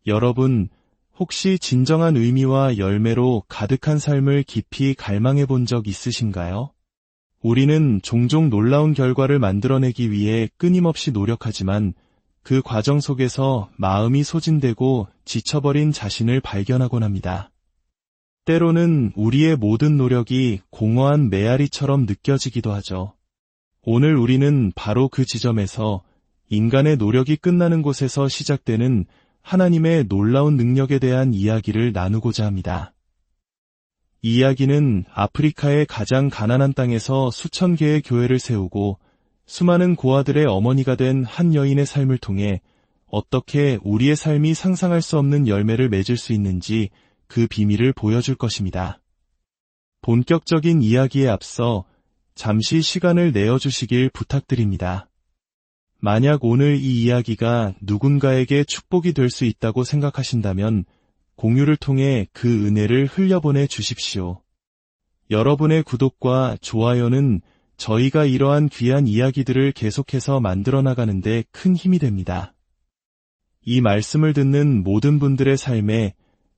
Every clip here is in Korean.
여러분, 혹시 진정한 의미와 열매로 가득한 삶을 깊이 갈망해 본 적 있으신가요? 우리는 종종 놀라운 결과를 만들어내기 위해 끊임없이 노력하지만 그 과정 속에서 마음이 소진되고 지쳐버린 자신을 발견하곤 합니다. 때로는 우리의 모든 노력이 공허한 메아리처럼 느껴지기도 하죠. 오늘 우리는 바로 그 지점에서 인간의 노력이 끝나는 곳에서 시작되는 하나님의 놀라운 능력에 대한 이야기를 나누고자 합니다. 이 이야기는 아프리카의 가장 가난한 땅에서 수천 개의 교회를 세우고 수많은 고아들의 어머니가 된 한 여인의 삶을 통해 어떻게 우리의 삶이 상상할 수 없는 열매를 맺을 수 있는지 그 비밀을 보여줄 것입니다. 본격적인 이야기에 앞서 잠시 시간을 내어주시길 부탁드립니다. 만약 오늘 이 이야기가 누군가에게 축복이 될 수 있다고 생각하신다면 공유를 통해 그 은혜를 흘려보내 주십시오. 여러분의 구독과 좋아요는 저희가 이러한 귀한 이야기들을 계속해서 만들어 나가는데 큰 힘이 됩니다. 이 말씀을 듣는 모든 분들의 삶에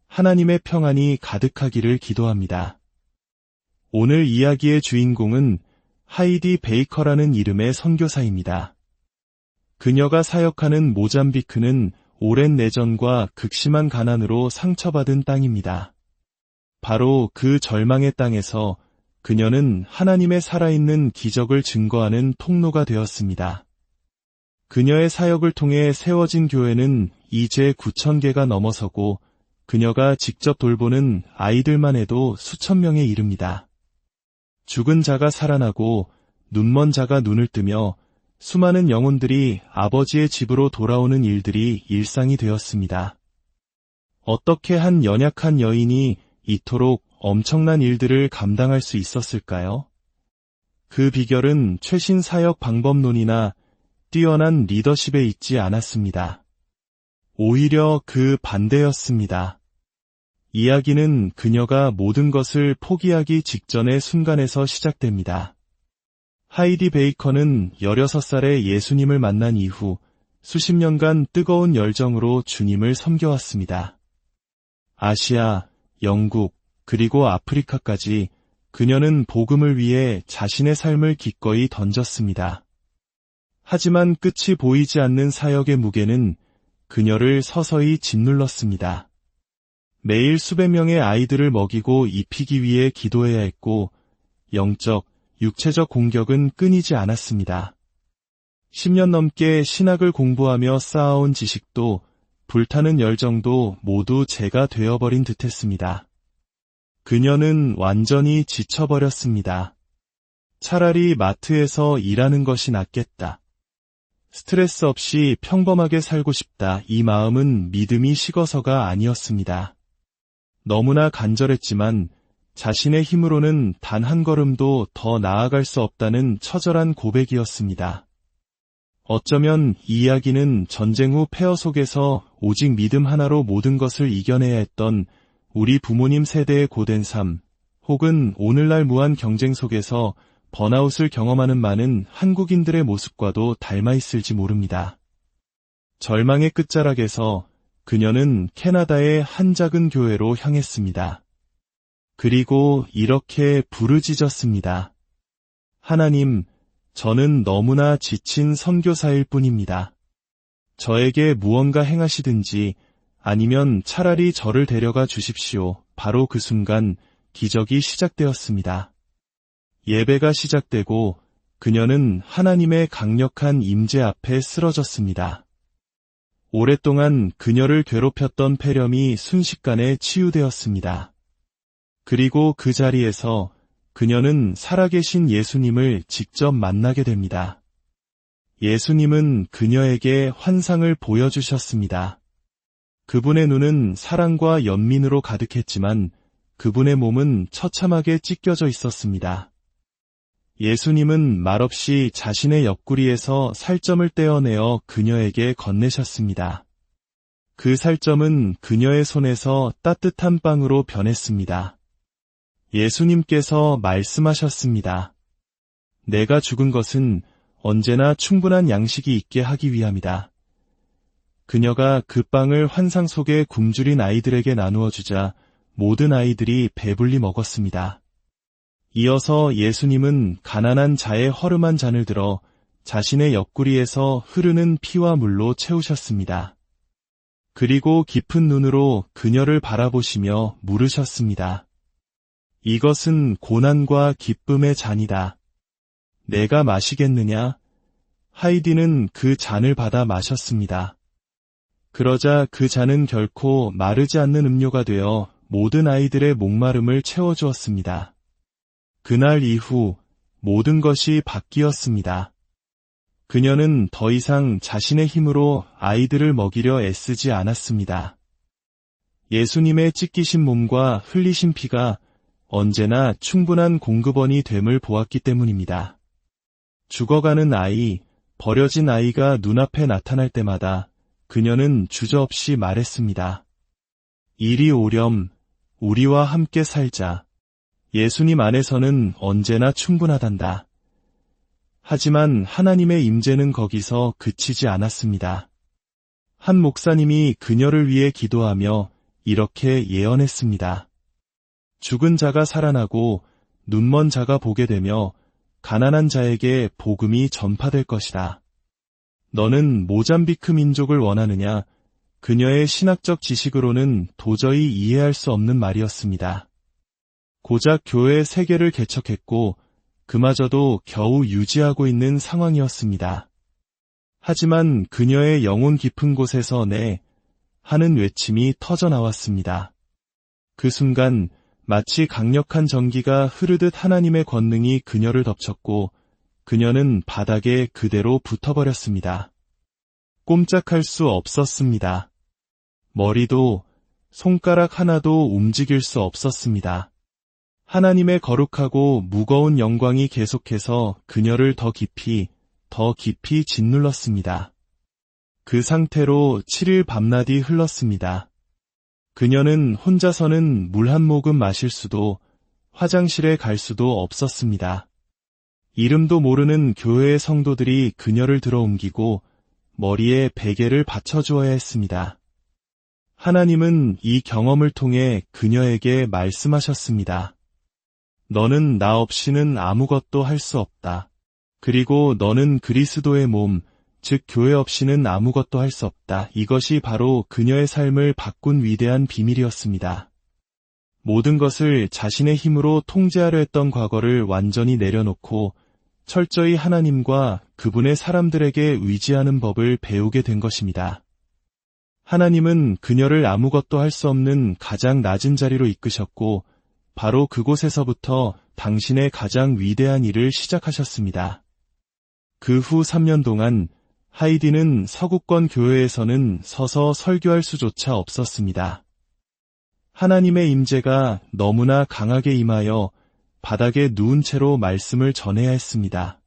하나님의 평안이 가득하기를 기도합니다. 오늘 이야기의 주인공은 하이디 베이커라는 이름의 선교사입니다. 그녀가 사역하는 모잠비크는 오랜 내전과 극심한 가난으로 상처받은 땅입니다. 바로 그 절망의 땅에서 그녀는 하나님의 살아있는 기적을 증거하는 통로가 되었습니다. 그녀의 사역을 통해 세워진 교회는 이제 9,000개가 넘어서고 그녀가 직접 돌보는 아이들만 해도 수천 명에 이릅니다. 죽은 자가 살아나고 눈먼 자가 눈을 뜨며 수많은 영혼들이 아버지의 집으로 돌아오는 일들이 일상이 되었습니다. 어떻게 한 연약한 여인이 이토록 엄청난 일들을 감당할 수 있었을까요? 그 비결은 최신 사역 방법론이나 뛰어난 리더십에 있지 않았습니다. 오히려 그 반대였습니다. 이야기는 그녀가 모든 것을 포기하기 직전의 순간에서 시작됩니다. 하이디 베이커는 16살에 예수님을 만난 이후 수십 년간 뜨거운 열정으로 주님을 섬겨왔습니다. 아시아, 영국, 그리고 아프리카까지 그녀는 복음을 위해 자신의 삶을 기꺼이 던졌습니다. 하지만 끝이 보이지 않는 사역의 무게는 그녀를 서서히 짓눌렀습니다. 매일 수백 명의 아이들을 먹이고 입히기 위해 기도해야 했고 영적, 육체적 공격은 끊이지 않았습니다. 10년 넘게 신학을 공부하며 쌓아온 지식도 불타는 열정도 모두 재가 되어버린 듯했습니다. 그녀는 완전히 지쳐버렸습니다. 차라리 마트에서 일하는 것이 낫겠다. 스트레스 없이 평범하게 살고 싶다. 이 마음은 믿음이 식어서가 아니었습니다. 너무나 간절했지만 자신의 힘으로는 단 한 걸음도 더 나아갈 수 없다는 처절한 고백이었습니다. 어쩌면 이 이야기는 전쟁 후 폐허 속에서 오직 믿음 하나로 모든 것을 이겨내야 했던 우리 부모님 세대의 고된 삶, 혹은 오늘날 무한 경쟁 속에서 번아웃을 경험하는 많은 한국인들의 모습과도 닮아 있을지 모릅니다. 절망의 끝자락에서 그녀는 캐나다의 한 작은 교회로 향했습니다. 그리고 이렇게 부르짖었습니다. 하나님, 저는 너무나 지친 선교사일 뿐입니다. 저에게 무언가 행하시든지 아니면 차라리 저를 데려가 주십시오. 바로 그 순간 기적이 시작되었습니다. 예배가 시작되고 그녀는 하나님의 강력한 임재 앞에 쓰러졌습니다. 오랫동안 그녀를 괴롭혔던 폐렴이 순식간에 치유되었습니다. 그리고 그 자리에서 그녀는 살아계신 예수님을 직접 만나게 됩니다. 예수님은 그녀에게 환상을 보여주셨습니다. 그분의 눈은 사랑과 연민으로 가득했지만 그분의 몸은 처참하게 찢겨져 있었습니다. 예수님은 말없이 자신의 옆구리에서 살점을 떼어내어 그녀에게 건네셨습니다. 그 살점은 그녀의 손에서 따뜻한 빵으로 변했습니다. 예수님께서 말씀하셨습니다. 내가 죽은 것은 언제나 충분한 양식이 있게 하기 위함이다. 그녀가 그 빵을 환상 속에 굶주린 아이들에게 나누어 주자 모든 아이들이 배불리 먹었습니다. 이어서 예수님은 가난한 자의 허름한 잔을 들어 자신의 옆구리에서 흐르는 피와 물로 채우셨습니다. 그리고 깊은 눈으로 그녀를 바라보시며 물으셨습니다. 이것은 고난과 기쁨의 잔이다. 내가 마시겠느냐? 하이디는 그 잔을 받아 마셨습니다. 그러자 그 잔은 결코 마르지 않는 음료가 되어 모든 아이들의 목마름을 채워주었습니다. 그날 이후 모든 것이 바뀌었습니다. 그녀는 더 이상 자신의 힘으로 아이들을 먹이려 애쓰지 않았습니다. 예수님의 찢기신 몸과 흘리신 피가 언제나 충분한 공급원이 됨을 보았기 때문입니다. 죽어가는 아이, 버려진 아이가 눈앞에 나타날 때마다 그녀는 주저없이 말했습니다. 이리 오렴, 우리와 함께 살자. 예수님 안에서는 언제나 충분하단다. 하지만 하나님의 임재는 거기서 그치지 않았습니다. 한 목사님이 그녀를 위해 기도하며 이렇게 예언했습니다. 죽은 자가 살아나고 눈먼 자가 보게 되며 가난한 자에게 복음이 전파될 것이다. 너는 모잠비크 민족을 원하느냐? 그녀의 신학적 지식으로는 도저히 이해할 수 없는 말이었습니다. 고작 교회 3개를 개척했고 그마저도 겨우 유지하고 있는 상황이었습니다. 하지만 그녀의 영혼 깊은 곳에서 네 하는 외침이 터져나왔습니다. 그 순간 마치 강력한 전기가 흐르듯 하나님의 권능이 그녀를 덮쳤고 그녀는 바닥에 그대로 붙어버렸습니다. 꼼짝할 수 없었습니다. 머리도 손가락 하나도 움직일 수 없었습니다. 하나님의 거룩하고 무거운 영광이 계속해서 그녀를 더 깊이 짓눌렀습니다. 그 상태로 7일 밤낮이 흘렀습니다. 그녀는 혼자서는 물 한 모금 마실 수도 화장실에 갈 수도 없었습니다. 이름도 모르는 교회의 성도들이 그녀를 들어옮기고 머리에 베개를 받쳐주어야 했습니다. 하나님은 이 경험을 통해 그녀에게 말씀하셨습니다. 너는 나 없이는 아무것도 할 수 없다. 그리고 너는 그리스도의 몸, 즉 교회 없이는 아무것도 할 수 없다. 이것이 바로 그녀의 삶을 바꾼 위대한 비밀이었습니다. 모든 것을 자신의 힘으로 통제하려 했던 과거를 완전히 내려놓고 철저히 하나님과 그분의 사람들에게 의지하는 법을 배우게 된 것입니다. 하나님은 그녀를 아무것도 할 수 없는 가장 낮은 자리로 이끄셨고 바로 그곳에서부터 당신의 가장 위대한 일을 시작하셨습니다. 그 후 3년 동안 하이디는 서구권 교회에서는 서서 설교할 수조차 없었습니다. 하나님의 임재가 너무나 강하게 임하여 바닥에 누운 채로 말씀을 전해야 했습니다.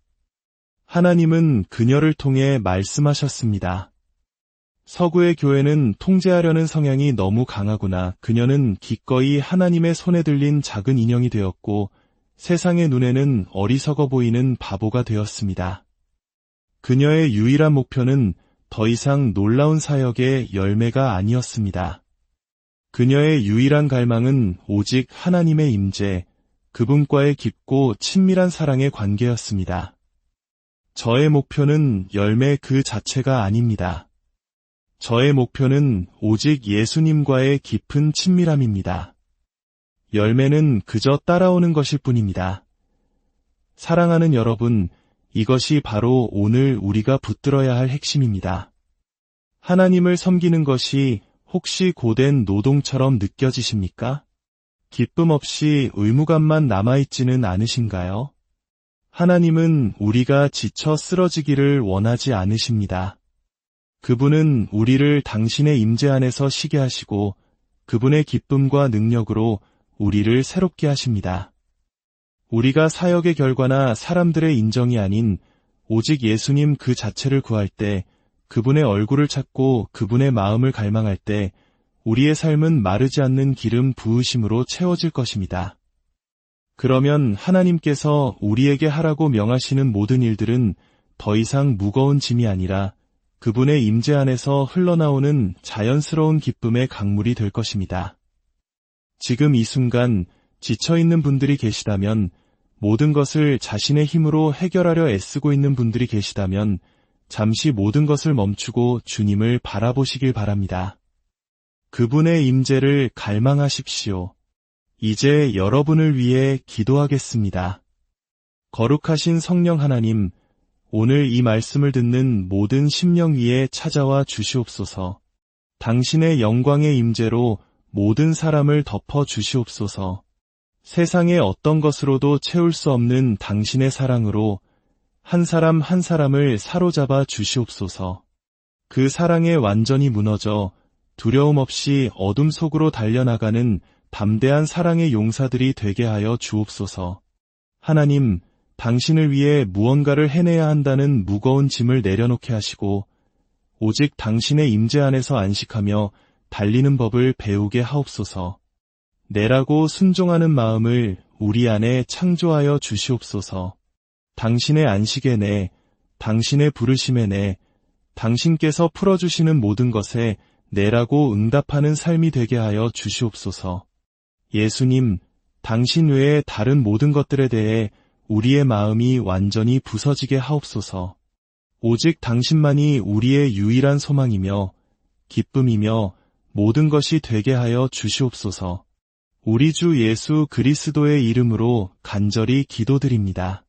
하나님은 그녀를 통해 말씀하셨습니다. 서구의 교회는 통제하려는 성향이 너무 강하구나. 그녀는 기꺼이 하나님의 손에 들린 작은 인형이 되었고 세상의 눈에는 어리석어 보이는 바보가 되었습니다. 그녀의 유일한 목표는 더 이상 놀라운 사역의 열매가 아니었습니다. 그녀의 유일한 갈망은 오직 하나님의 임재, 그분과의 깊고 친밀한 사랑의 관계였습니다. 저의 목표는 열매 그 자체가 아닙니다. 저의 목표는 오직 예수님과의 깊은 친밀함입니다. 열매는 그저 따라오는 것일 뿐입니다. 사랑하는 여러분, 이것이 바로 오늘 우리가 붙들어야 할 핵심입니다. 하나님을 섬기는 것이 혹시 고된 노동처럼 느껴지십니까? 기쁨 없이 의무감만 남아있지는 않으신가요? 하나님은 우리가 지쳐 쓰러지기를 원하지 않으십니다. 그분은 우리를 당신의 임재 안에서 쉬게 하시고 그분의 기쁨과 능력으로 우리를 새롭게 하십니다. 우리가 사역의 결과나 사람들의 인정이 아닌 오직 예수님 그 자체를 구할 때, 그분의 얼굴을 찾고 그분의 마음을 갈망할 때 우리의 삶은 마르지 않는 기름 부으심으로 채워질 것입니다. 그러면 하나님께서 우리에게 하라고 명하시는 모든 일들은 더 이상 무거운 짐이 아니라 그분의 임재 안에서 흘러나오는 자연스러운 기쁨의 강물이 될 것입니다. 지금 이 순간 지쳐있는 분들이 계시다면, 모든 것을 자신의 힘으로 해결하려 애쓰고 있는 분들이 계시다면 잠시 모든 것을 멈추고 주님을 바라보시길 바랍니다. 그분의 임재를 갈망하십시오. 이제 여러분을 위해 기도하겠습니다. 거룩하신 성령 하나님, 오늘 이 말씀을 듣는 모든 심령 위에 찾아와 주시옵소서. 당신의 영광의 임재로 모든 사람을 덮어 주시옵소서. 세상의 어떤 것으로도 채울 수 없는 당신의 사랑으로 한 사람 한 사람을 사로잡아 주시옵소서. 그 사랑에 완전히 무너져 두려움 없이 어둠 속으로 달려나가는 담대한 사랑의 용사들이 되게 하여 주옵소서. 하나님, 당신을 위해 무언가를 해내야 한다는 무거운 짐을 내려놓게 하시고 오직 당신의 임재 안에서 안식하며 달리는 법을 배우게 하옵소서. 내라고 순종하는 마음을 우리 안에 창조하여 주시옵소서. 당신의 안식에 내, 당신의 부르심에 내, 당신께서 풀어주시는 모든 것에 내라고 응답하는 삶이 되게 하여 주시옵소서. 예수님, 당신 외에 다른 모든 것들에 대해 우리의 마음이 완전히 부서지게 하옵소서. 오직 당신만이 우리의 유일한 소망이며 기쁨이며 모든 것이 되게 하여 주시옵소서. 우리 주 예수 그리스도의 이름으로 간절히 기도드립니다.